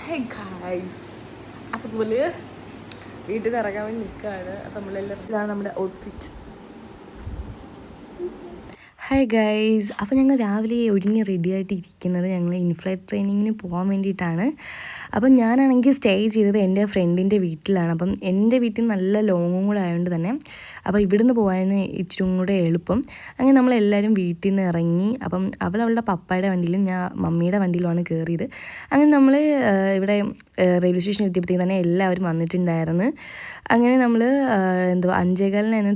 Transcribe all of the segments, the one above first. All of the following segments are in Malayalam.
ഹേ ഗായ്സ്, അപ്പോൾ പോലെ വീട്ടിൽ നിന്ന് ഇറങ്ങാൻ വേണ്ടി നിൽക്കുകയാണ്. അപ്പോൾ നമ്മളെല്ലാവരും ഇതാണ് നമ്മുടെ ഔട്ട്ഫിറ്റ്. ഹായ് ഗൈസ്, അപ്പോൾ ഞങ്ങൾ രാവിലെ ഒരുങ്ങി റെഡി ആയിട്ട് ഇരിക്കുന്നത് ഞങ്ങൾ ഇൻഫ്ലൈറ്റ് ട്രെയിനിങ്ങിന് പോകാൻ വേണ്ടിയിട്ടാണ്. അപ്പം ഞാനാണെങ്കിൽ സ്റ്റേ ചെയ്തത് എൻ്റെ ഫ്രണ്ടിൻ്റെ വീട്ടിലാണ്. അപ്പം എൻ്റെ വീട്ടിൽ നല്ല ലോങ്ങും കൂടെ ആയതുകൊണ്ട് തന്നെ അപ്പോൾ ഇവിടുന്ന് പോകാൻ ഇച്ചിരി കൂടെ എളുപ്പം. അങ്ങനെ നമ്മളെല്ലാവരും വീട്ടിൽ നിന്ന് ഇറങ്ങി. അപ്പം അവളുടെ പപ്പായുടെ വണ്ടിയിലും ഞാൻ മമ്മിയുടെ വണ്ടിയിലുമാണ് കയറിയത്. അങ്ങനെ നമ്മൾ ഇവിടെ റെയിൽവേ സ്റ്റേഷൻ എത്തിയപ്പോഴത്തേക്കും തന്നെ എല്ലാവരും വന്നിട്ടുണ്ടായിരുന്നു. അങ്ങനെ നമ്മൾ 5:15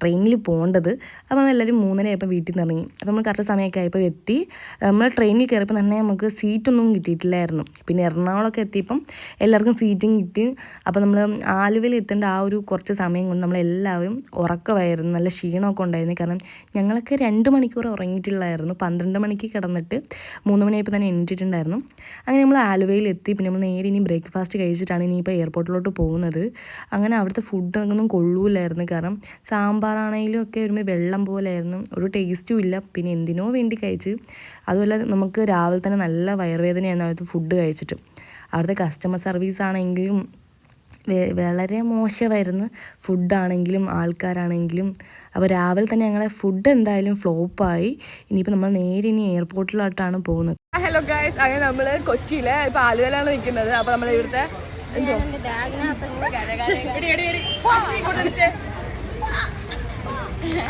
ട്രെയിനിൽ പോകേണ്ടത്. അപ്പോൾ നമ്മളെല്ലാവരും 3:30 ആയപ്പോൾ വീട്ടിൽ നിന്ന് ഇറങ്ങി. അപ്പോൾ നമ്മൾ കറക്റ്റ് സമയമൊക്കെ ആയപ്പോൾ എത്തി. നമ്മൾ ട്രെയിനിൽ കയറിയപ്പോൾ തന്നെ നമുക്ക് സീറ്റൊന്നും കിട്ടിയിട്ടില്ലായിരുന്നു. പിന്നെ എറണാകുളമൊക്കെ എത്തിയപ്പം എല്ലാവർക്കും സീറ്റും കിട്ടി. അപ്പോൾ നമ്മൾ ആലുവയിൽ എത്തേണ്ട ആ ഒരു കുറച്ച് സമയം കൊണ്ട് നമ്മളെല്ലാവരും ഉറക്കമായിരുന്നു. നല്ല ക്ഷീണമൊക്കെ ഉണ്ടായിരുന്നു. കാരണം ഞങ്ങളൊക്കെ 2 മണിക്കൂർ ഉറങ്ങിയിട്ടുള്ളായിരുന്നു. 12 മണിക്ക് കിടന്നിട്ട് 3 മണിയായപ്പോൾ തന്നെ എണീറ്റിട്ടുണ്ടായിരുന്നു. അങ്ങനെ നമ്മൾ ആലുവയിൽ എത്തി. പിന്നെ നമ്മൾ നേരെ ഇനി ബ്രേക്ക്ഫാസ്റ്റ് കഴിച്ചിട്ടാണ് ഇനിയിപ്പോൾ എയർപോർട്ടിലോട്ട് പോകുന്നത്. അങ്ങനെ അവിടുത്തെ ഫുഡൊന്നും കൊള്ളൂലായിരുന്നു. കാരണം സാമ്പാറാണെങ്കിലും ഒക്കെ വരുമ്പോൾ വെള്ളം പോലെയായിരുന്നു, ഒരു ടേസ്റ്റും ഇല്ല. പിന്നെ എന്തിനോ വേണ്ടി കഴിച്ച്. അതുപോലെ നമുക്ക് രാവിലെ തന്നെ നല്ല വയറുവേദനയാണ് അവിടുത്തെ ഫുഡ് കഴിച്ചിട്ട്. അവിടുത്തെ കസ്റ്റമർ സർവീസ് ആണെങ്കിലും വളരെ മോശമായിരുന്നു. ഫുഡാണെങ്കിലും ആൾക്കാരാണെങ്കിലും. അപ്പോൾ രാവിലെ തന്നെ ഞങ്ങളെ ഫുഡ് എന്തായാലും ഫ്ലോപ്പായി. ഇനിയിപ്പോൾ നമ്മൾ നേരെ ഇനി എയർപോർട്ടിലോട്ടാണ് പോകുന്നത്. ഹലോ ഗൈസ്, അങ്ങനെ നമ്മൾ കൊച്ചിയിലെ ഇപ്പോൾ ആലുവയിലാണ് നിൽക്കുന്നത്. അപ്പോൾ നമ്മൾ ഇവിടുത്തെ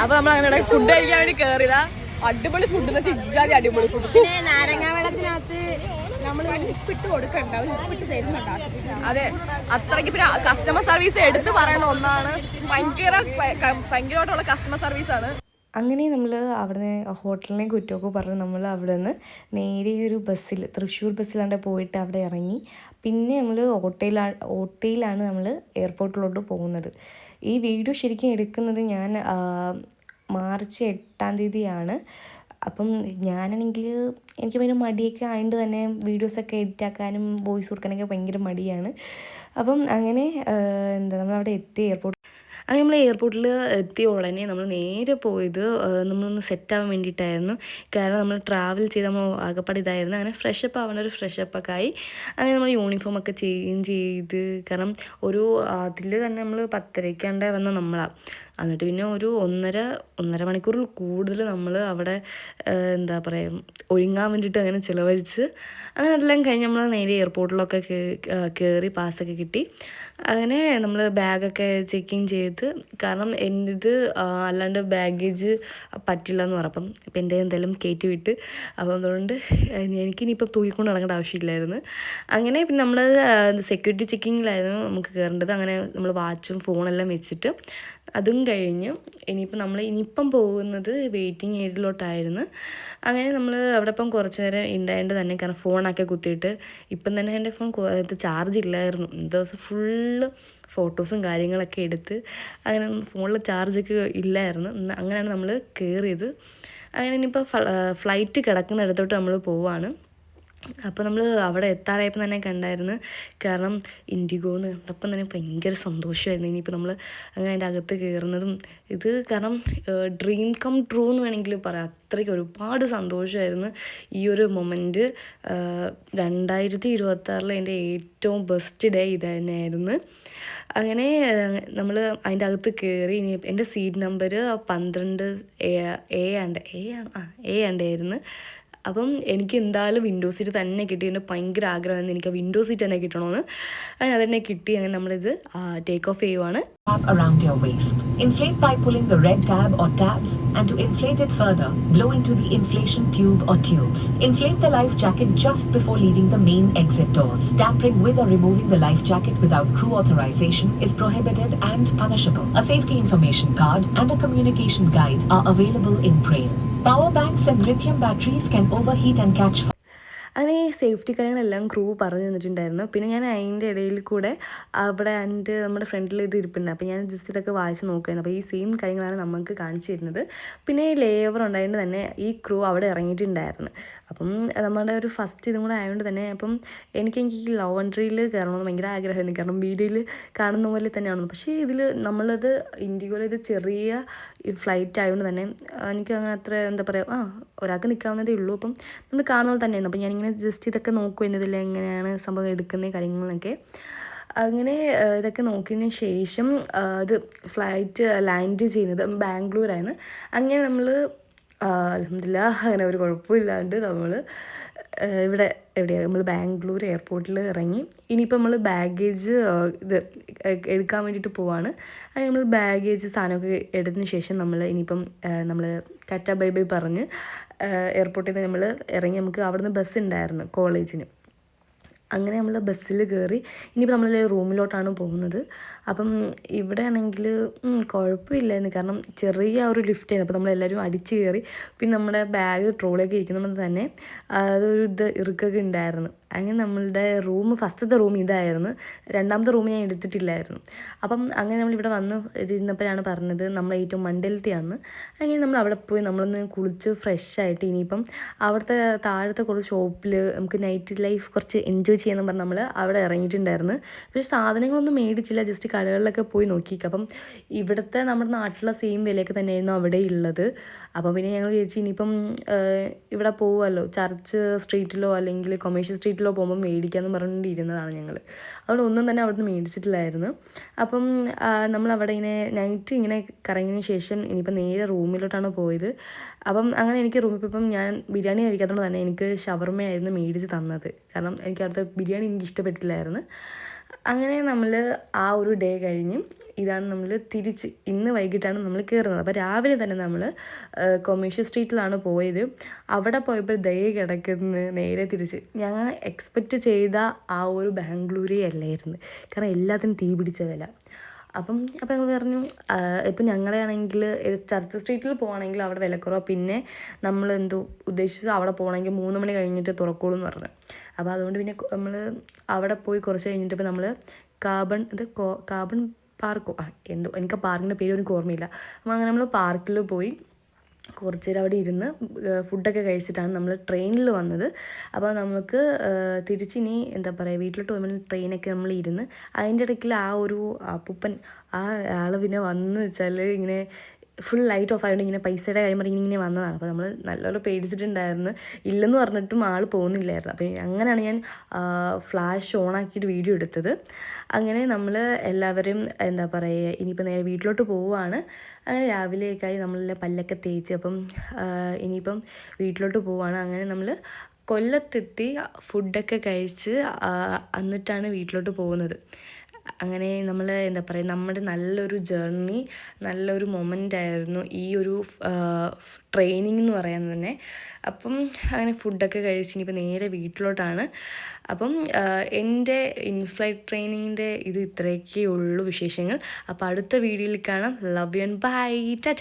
അപ്പോൾ നമ്മൾ അങ്ങനെ ഫുഡ് കഴിക്കാൻ വേണ്ടി കയറിയതാ. അടിപൊളി ഫുഡ് എന്ന് വെച്ചാൽ ഇജ്ജാതി അടിപൊളി ഫുഡ്. പിന്നെ നാരങ്ങാ വെള്ളത്തിനകത്ത് നമ്മൾ ഉപ്പിട്ട് കൊടുക്കണ്ട, ഉപ്പിട്ട് തരുന്നുണ്ട്. അതെ, അത്രയ്ക്ക്. പിന്നെ കസ്റ്റമർ സർവീസ് എടുത്ത് പറയണ ഒന്നാണ്. ഭയങ്കരമായിട്ടുള്ള കസ്റ്റമർ സർവീസാണ്. അങ്ങനെ നമ്മൾ അവിടുന്ന് ഹോട്ടലിനെ കുറ്റമൊക്കെ പറഞ്ഞ് നമ്മൾ അവിടെ നിന്ന് നേരെ ഒരു ബസ്സിൽ, തൃശ്ശൂർ ബസ്സിലാണ്ട് പോയിട്ട് അവിടെ ഇറങ്ങി. പിന്നെ നമ്മൾ ഓട്ടോയിലാണ് നമ്മൾ എയർപോർട്ടിലോട്ട് പോകുന്നത്. ഈ വീഡിയോ ശരിക്കും എടുക്കുന്നത് ഞാൻ മാർച്ച് 8-ാം തീയതിയാണ്. അപ്പം ഞാനാണെങ്കിൽ എനിക്ക് ഭയങ്കര മടിയൊക്കെ ആയതുകൊണ്ട് തന്നെ വീഡിയോസൊക്കെ എഡിറ്റാക്കാനും വോയിസ് കൊടുക്കാനൊക്കെ ഭയങ്കര മടിയാണ്. അപ്പം അങ്ങനെ നമ്മളവിടെ എത്തി എയർപോർട്ട്. അങ്ങനെ നമ്മൾ എയർപോർട്ടിൽ എത്തിയ ഉടനെ നമ്മൾ നേരെ പോയത് നമ്മളൊന്ന് സെറ്റാകാൻ വേണ്ടിയിട്ടായിരുന്നു. കാരണം നമ്മൾ ട്രാവൽ ചെയ്ത് നമ്മൾ ആകപ്പാട് ഇതായിരുന്നു. അങ്ങനെ ഫ്രഷപ്പ് ആവുന്ന ഒരു ഫ്രഷപ്പൊക്കെ ആയി. അങ്ങനെ നമ്മൾ യൂണിഫോമൊക്കെ ചേഞ്ച് ചെയ്ത്, കാരണം അതിൽ തന്നെ നമ്മൾ 10:30 വന്ന നമ്മളാണ്. എന്നിട്ട് പിന്നെ ഒരു ഒന്നര മണിക്കൂറിൽ കൂടുതൽ നമ്മൾ അവിടെ ഒരുങ്ങാൻ വേണ്ടിയിട്ട് അങ്ങനെ ചിലവഴിച്ച്. അങ്ങനെ അതെല്ലാം കഴിഞ്ഞ് നമ്മൾ നേരെ എയർപോർട്ടിലൊക്കെ കയറി പാസ്സൊക്കെ കിട്ടി. അങ്ങനെ നമ്മൾ ബാഗൊക്കെ ചെക്കിങ് ചെയ്ത്, കാരണം എൻ്റെ ഇത് അല്ലാണ്ട് ബാഗേജ് പറ്റില്ല എന്ന് പറഞ്ഞപ്പം ഇപ്പം എൻ്റെ എന്തായാലും കയറ്റി വിട്ട്. അപ്പം അതുകൊണ്ട് എനിക്കിനിയിപ്പം തൂക്കിക്കൊണ്ട് നടക്കേണ്ട ആവശ്യമില്ലായിരുന്നു. അങ്ങനെ പിന്നെ നമ്മൾ സെക്യൂരിറ്റി ചെക്കിങ്ങിലായിരുന്നു നമുക്ക് കയറേണ്ടത്. അങ്ങനെ നമ്മൾ വാച്ചും ഫോണെല്ലാം വെച്ചിട്ട് അതും കഴിഞ്ഞ് ഇനിയിപ്പം പോകുന്നത് വെയിറ്റിംഗ് ഏരിയയിലോട്ടായിരുന്നു. അങ്ങനെ നമ്മൾ അവിടെ ഇപ്പം കുറച്ച് നേരം ഉണ്ടായത് തന്നെ, കാരണം ഫോണൊക്കെ കുത്തിയിട്ട്. ഇപ്പം തന്നെ എൻ്റെ ഫോൺ ചാർജ് ഇല്ലായിരുന്നു. ദിവസം ഫുള്ള് ഫോട്ടോസും കാര്യങ്ങളൊക്കെ എടുത്ത് അങ്ങനെ ഫോണിൽ ചാർജൊക്കെ ഇല്ലായിരുന്നു. അങ്ങനെയാണ് നമ്മൾ കയറിയത്. അങ്ങനെ ഇനിയിപ്പോൾ ഫ്ലൈറ്റ് കിടക്കുന്നിടത്തോട്ട് നമ്മൾ പോവാണ്. അപ്പോൾ നമ്മൾ അവിടെ എത്താറായപ്പോൾ തന്നെ കണ്ടായിരുന്നു. കാരണം ഇൻഡിഗോന്ന് കണ്ടപ്പം തന്നെ ഭയങ്കര സന്തോഷമായിരുന്നു. ഇനിയിപ്പോൾ നമ്മൾ അങ്ങനെ അതിൻ്റെ അകത്ത് കയറുന്നതും ഇത് കാരണം ഡ്രീം കം ട്രൂ എന്ന് വേണമെങ്കിൽ പറയാം. അത്രയ്ക്ക് ഒരുപാട് സന്തോഷമായിരുന്നു ഈ ഒരു മൊമെൻറ്റ്. 2026 എൻ്റെ ഏറ്റവും ബെസ്റ്റ് ഡേ ഇത് തന്നെയായിരുന്നു. അങ്ങനെ നമ്മൾ അതിൻ്റെ അകത്ത് കയറി. ഇനി എൻ്റെ സീറ്റ് നമ്പർ 12A ആയിരുന്നു. അപ്പം എനിക്ക് എന്തായാലും വിൻഡോ സീറ്റ് തന്നെ കിട്ടി. എൻ്റെ ഭയങ്കര ആഗ്രഹമായിരുന്നു എനിക്ക് വിൻഡോ സീറ്റ് തന്നെ കിട്ടണമെന്ന്. അങ്ങനെ അതെന്നെ കിട്ടി. അങ്ങനെ നമ്മളിത് ടേക്ക് ഓഫ് ചെയ്യുവാണ്. Around your waist. Inflate by pulling the red tab or tabs, and to inflate it further, blow into the inflation tube or tubes. Inflate the life jacket just before leaving the main exit doors. Tampering with or removing the life jacket without crew authorization is prohibited and punishable. A safety information card and a communication guide are available in Braille. Power banks and lithium batteries can overheat and catch fire. അങ്ങനെ സേഫ്റ്റി കാര്യങ്ങളെല്ലാം ക്രൂ പറഞ്ഞു തന്നിട്ടുണ്ടായിരുന്നു. പിന്നെ ഞാൻ അതിൻ്റെ ഇടയിൽ കൂടെ അവിടെ നമ്മുടെ ഫ്രണ്ടിൽ ഇത് ഇരിപ്പുണ്ട്. അപ്പോൾ ഞാൻ ജസ്റ്റ് ഇതൊക്കെ വായിച്ച് നോക്കുകയായിരുന്നു. അപ്പോൾ ഈ സെയിം കാര്യങ്ങളാണ് നമുക്ക് കാണിച്ചു തരുന്നത്. പിന്നെ ലേവർ ഉണ്ടായതുകൊണ്ട് തന്നെ ഈ ക്രൂ അവിടെ ഇറങ്ങിയിട്ടുണ്ടായിരുന്നു. അപ്പം നമ്മുടെ ഒരു ഫസ്റ്റ് ഇതും കൂടെ ആയതുകൊണ്ട് തന്നെ അപ്പം എനിക്ക് ഈ ലോവൻട്രിയിൽ കയറണമെന്ന് ഭയങ്കര ആഗ്രഹമായിരുന്നു. കാരണം വീഡിയോയിൽ കാണുന്ന പോലെ തന്നെയാണ്. പക്ഷേ ഇതിൽ നമ്മളത് ഇൻഡിഗോയിൽ ഇത് ചെറിയ ഫ്ലൈറ്റ് ആയതുകൊണ്ട് തന്നെ എനിക്ക് അങ്ങനെ അത്ര ഒരാൾക്ക് നിൽക്കാവുന്നതേ ഉള്ളൂ. അപ്പം നമ്മൾ കാണുന്ന പോലെ തന്നെയായിരുന്നു. അപ്പം ഞാനിങ്ങനെ ഇങ്ങനെ ജസ്റ്റ് ഇതൊക്കെ നോക്കുമായിരുന്നു, ഇതിൽ എങ്ങനെയാണ് സംഭവം എടുക്കുന്ന കാര്യങ്ങളൊക്കെ. അങ്ങനെ ഇതൊക്കെ നോക്കിയതിന് ശേഷം അത് ഫ്ലൈറ്റ് ലാൻഡ് ചെയ്യുന്നത് ബാംഗ്ലൂരായിരുന്നു. അങ്ങനെ നമ്മൾ അൽഹംദുലില്ലാ അങ്ങനെ ഒരു കുഴപ്പമില്ലാണ്ട് നമ്മൾ ഇവിടെ എവിടെയാണ് നമ്മൾ ബാംഗ്ലൂർ എയർപോർട്ടിൽ ഇറങ്ങി. ഇനിയിപ്പോൾ നമ്മൾ ബാഗേജ് ഇത് എടുക്കാൻ വേണ്ടിയിട്ട് പോവാണ്. അത് നമ്മൾ ബാഗേജ് സാധനമൊക്കെ എടുത്തതിന് ശേഷം നമ്മൾ ഇനിയിപ്പം നമ്മൾ ടാറ്റ ബൈ ബൈ പറഞ്ഞ് എയർപോർട്ടിൽ നിന്ന് നമ്മൾ ഇറങ്ങി. നമുക്ക് അവിടുന്ന് ബസ് ഉണ്ടായിരുന്നു കോളേജിന്. അങ്ങനെ നമ്മൾ ബസ്സിൽ കയറി ഇനിയിപ്പോൾ നമ്മൾ റൂമിലോട്ടാണ് പോകുന്നത്. അപ്പം ഇവിടെ ആണെങ്കിൽ കുഴപ്പമില്ലായിരുന്നു, കാരണം ചെറിയ ഒരു ലിഫ്റ്റായിരുന്നു. അപ്പോൾ നമ്മളെല്ലാവരും അടിച്ച് കയറി. പിന്നെ നമ്മുടെ ബാഗ് ട്രോളിയൊക്കെ ഇരിക്കുന്നത് തന്നെ അതൊരു ഇറുക്കൊക്കെ ഉണ്ടായിരുന്നു. അങ്ങനെ നമ്മളുടെ ഫസ്റ്റത്തെ റൂം ഇതായിരുന്നു. രണ്ടാമത്തെ റൂം ഞാൻ എടുത്തിട്ടില്ലായിരുന്നു. അപ്പം അങ്ങനെ നമ്മളിവിടെ വന്ന് ഇരുന്നപ്പോഴാണ് പറഞ്ഞത് നമ്മൾ ഏറ്റവും മണ്ടലത്തെയാണ്. അങ്ങനെ നമ്മൾ അവിടെ പോയി നമ്മളൊന്ന് കുളിച്ച് ഫ്രഷായിട്ട് ഇനിയിപ്പം അവിടുത്തെ താഴത്തെ കുറച്ച് ഷോപ്പിൽ നമുക്ക് നൈറ്റ് ലൈഫ് കുറച്ച് എൻജോയ് ചെയ്യാമെന്ന് പറഞ്ഞ് നമ്മൾ അവിടെ ഇറങ്ങിയിട്ടുണ്ടായിരുന്നു. പക്ഷേ സാധനങ്ങളൊന്നും മേടിച്ചില്ല, ജസ്റ്റ് കടകളിലൊക്കെ പോയി നോക്കിയിരിക്കുക. അപ്പം ഇവിടുത്തെ നമ്മുടെ നാട്ടിലുള്ള സെയിം വിലയൊക്കെ തന്നെയായിരുന്നു അവിടെ ഉള്ളത്. അപ്പം പിന്നെ ഞങ്ങൾ വിചാരിച്ചു ഇനിയിപ്പം ഇവിടെ പോകുമല്ലോ, ചർച്ച് സ്ട്രീറ്റിലോ അല്ലെങ്കിൽ കൊമേഴ്ഷ്യൽ സ്ട്രീറ്റിലോ പോകുമ്പോൾ മേടിക്കാമെന്ന് പറഞ്ഞുകൊണ്ടിരുന്നതാണ് ഞങ്ങൾ. അതുകൊണ്ട് ഒന്നും തന്നെ അവിടെ നിന്ന് മേടിച്ചിട്ടില്ലായിരുന്നു. അപ്പം നമ്മളവിടെ ഇങ്ങനെ നൈറ്റ് ഇങ്ങനെ കറങ്ങിയതിന് ശേഷം ഇനിയിപ്പം നേരെ റൂമിലോട്ടാണ് പോയത്. അപ്പം അങ്ങനെ എനിക്ക് റൂമിൽ പോയപ്പം ഞാൻ ബിരിയാണി കഴിക്കാത്തതുകൊണ്ട് തന്നെ എനിക്ക് ഷവർമയായിരുന്നു മേടിച്ച് തന്നത്. കാരണം എനിക്ക് അവിടുത്തെ ബിരിയാണി എനിക്ക് ഇഷ്ടപ്പെട്ടില്ലായിരുന്നു. അങ്ങനെ നമ്മൾ ആ ഒരു ഡേ കഴിഞ്ഞ് ഇതാണ് നമ്മൾ തിരിച്ച് ഇന്ന് വൈകിട്ടാണ് നമ്മൾ കയറുന്നത്. അപ്പോൾ രാവിലെ തന്നെ നമ്മൾ കൊമേഴ്ഷ്യൽ സ്ട്രീറ്റിലാണ് പോയത്. അവിടെ പോയപ്പോൾ ദയ കിടക്കുന്ന നേരെ തിരിച്ച് ഞങ്ങൾ എക്സ്പെക്റ്റ് ചെയ്ത ആ ഒരു ബാംഗ്ലൂരേ അല്ലായിരുന്നു. കാരണം എല്ലാത്തിനും തീ പിടിച്ച വില. അപ്പം ഞങ്ങൾ പറഞ്ഞു ഇപ്പം ഞങ്ങളെയാണെങ്കിൽ ചർച്ച് സ്ട്രീറ്റിൽ പോകുകയാണെങ്കിൽ അവിടെ വിലക്കുറവ്, പിന്നെ നമ്മൾ ഉദ്ദേശിച്ചത് അവിടെ പോകണമെങ്കിൽ 3 മണി കഴിഞ്ഞിട്ട് തുറക്കുള്ളൂ എന്ന് പറഞ്ഞു. അപ്പോൾ അതുകൊണ്ട് പിന്നെ നമ്മൾ അവിടെ പോയി കുറച്ച് കഴിഞ്ഞിട്ട് ഇപ്പോൾ നമ്മൾ കാബൺ പാർക്കോ എനിക്ക് പാർക്കിൻ്റെ പേര് എനിക്ക് ഓർമ്മയില്ല. അപ്പോൾ അങ്ങനെ നമ്മൾ പാർക്കിൽ പോയി കുറച്ച് നേരം അവിടെ ഇരുന്ന് ഫുഡൊക്കെ കഴിച്ചിട്ടാണ് നമ്മൾ ട്രെയിനിൽ വന്നത്. അപ്പോൾ നമുക്ക് തിരിച്ചിനി വീട്ടിലോട്ട് പോകുമ്പോൾ ട്രെയിനൊക്കെ നമ്മൾ ഇരുന്ന് അതിൻ്റെ ഇടയ്ക്കിൽ ആ ഒരു അപ്പൂപ്പൻ ആൾ പിന്നെ വന്നു വെച്ചാൽ ഇങ്ങനെ ഫുൾ ലൈറ്റ് ഓഫ് ആയതുകൊണ്ട് ഇങ്ങനെ പൈസയുടെ കാര്യം പറഞ്ഞ് ഇങ്ങനെ വന്നതാണ്. അപ്പോൾ നമ്മൾ നല്ലപോലെ പേടിച്ചിട്ടുണ്ടായിരുന്നു. ഇല്ലെന്ന് പറഞ്ഞിട്ടും ആൾ പോകുന്നില്ലായിരുന്നു. അപ്പോൾ അങ്ങനെയാണ് ഞാൻ ഫ്ലാഷ് ഓണാക്കിയിട്ട് വീഡിയോ എടുത്തത്. അങ്ങനെ നമ്മൾ എല്ലാവരും ഇനിയിപ്പോൾ നേരെ വീട്ടിലോട്ട് പോവുകയാണ്. അങ്ങനെ രാവിലെയൊക്കെയായി നമ്മളെല്ലാം പല്ലൊക്കെ തേച്ച് അപ്പം ഇനിയിപ്പം വീട്ടിലോട്ട് പോവുകയാണ്. അങ്ങനെ നമ്മൾ കൊല്ലത്തെത്തി ഫുഡൊക്കെ കഴിച്ച് എന്നിട്ടാണ് വീട്ടിലോട്ട് പോകുന്നത്. അങ്ങനെ നമ്മൾ നമ്മുടെ നല്ലൊരു ജേർണി, നല്ലൊരു മൊമെൻ്റ് ആയിരുന്നു ഈ ഒരു ട്രെയിനിങ് എന്ന് പറയുന്നത് തന്നെ. അപ്പം അങ്ങനെ ഫുഡൊക്കെ കഴിച്ച് ഇനിയിപ്പോൾ നേരെ വീട്ടിലോട്ടാണ്. അപ്പം എൻ്റെ ഇൻഫ്ലൈറ്റ് ട്രെയിനിങ്ങിൻ്റെ ഇത് ഇത്രയൊക്കെ ഉള്ളൂ വിശേഷങ്ങൾ. അപ്പോൾ അടുത്ത വീഡിയോയിൽ കാണാം. Love you and bye, Tata.